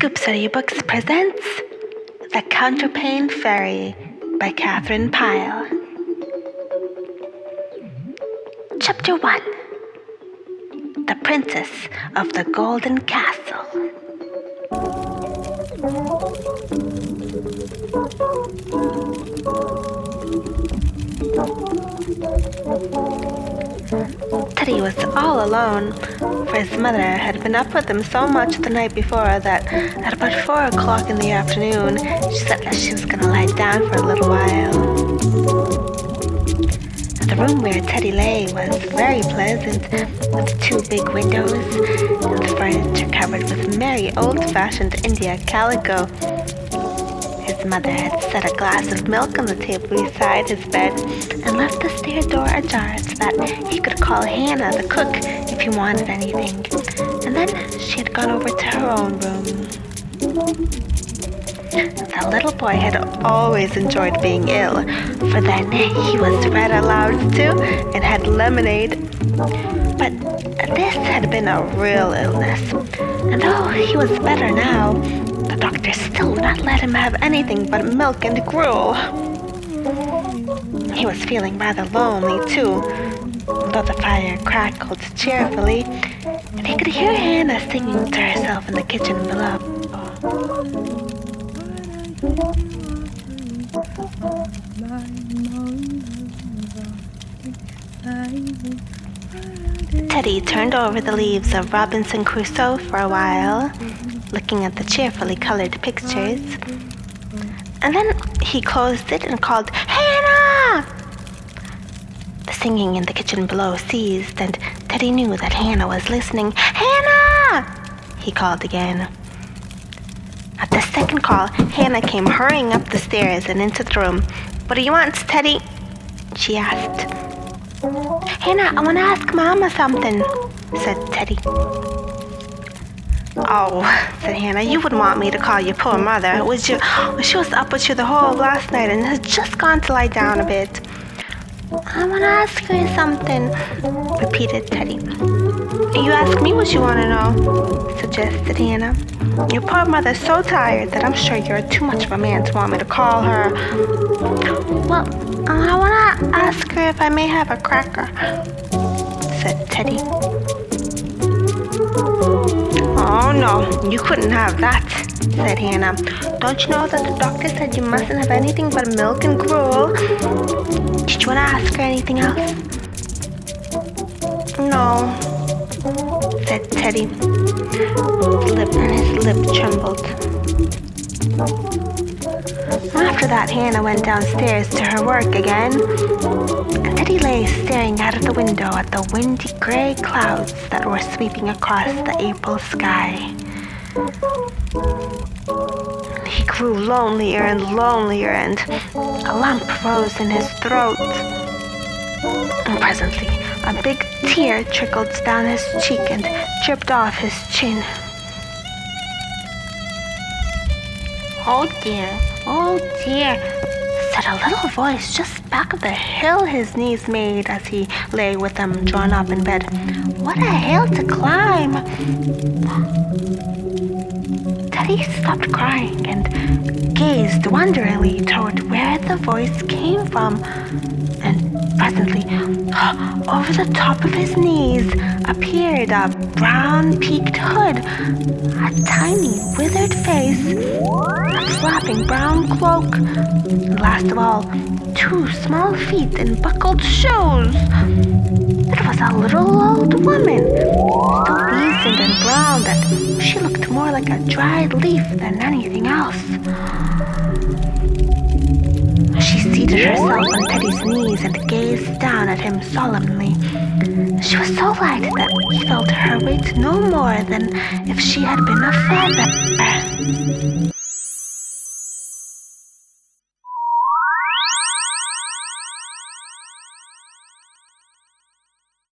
Scoops Audiobooks presents The Counterpane Fairy by Catherine Pyle. Chapter 1. The Princess of the Golden Castle. Teddy was all alone, for his mother had been up with him so much the night before that at about 4 o'clock in the afternoon, she said that she was going to lie down for a little while. The room where Teddy lay was very pleasant, with 2 big windows and the furniture covered with merry old-fashioned India calico. His mother had set a glass of milk on the table beside his bed and left the stair door ajar so that he could call Hannah the cook if he wanted anything. And then she had gone over to her own room. The little boy had always enjoyed being ill, for then he was read aloud to and had lemonade. But this had been a real illness, and though he was better now, the doctor still would not let him have anything but milk and gruel. He was feeling rather lonely, too, though the fire crackled cheerfully, and he could hear Hannah singing to herself in the kitchen below. Teddy turned over the leaves of Robinson Crusoe for a while, looking at the cheerfully colored pictures. And then he closed it and called, "Hannah!" The singing in the kitchen below ceased, and Teddy knew that Hannah was listening. "Hannah!" he called again. At the second call, Hannah came hurrying up the stairs and into the room. "What do you want, Teddy?" she asked. "Hannah, I want to ask Mama something," said Teddy. "Oh," said Hannah, "you wouldn't want me to call your poor mother, would you? She was up with you the whole of last night and has just gone to lie down a bit." "I want to ask her something," repeated Teddy. "You ask me what you want to know," suggested Hannah. "Your poor mother's so tired that I'm sure you're too much of a man to want me to call her." "Well, I want to ask her if I may have a cracker," said Teddy. "Oh, no, you couldn't have that," said Hannah. "Don't you know that the doctor said you mustn't have anything but milk and gruel? Did you want to ask her anything else?" "No," said Teddy. His lip trembled. After that, Hannah went downstairs to her work again, and Teddy lay staring out of the window at the windy gray clouds that were sweeping across the April sky. He grew lonelier and lonelier, and a lump rose in his throat. And presently, a big tear trickled down his cheek and dripped off his chin. "Oh dear," said a little voice just back of the hill his knees made as he lay with them drawn up in bed. "What a hill to climb!" Teddy stopped crying and gazed wonderingly toward where the voice came from. And presently, over the top of his knees appeared a brown peaked hood, a tiny withered face, a flapping brown cloak, and last of all, 2 small feet in buckled shoes. It was a little old woman, so weazened and brown that she looked more like a dried leaf than anything else. She seated herself on Teddy's knees and gazed down at him solemnly. She was so light that he felt her weight no more than if she had been a feather.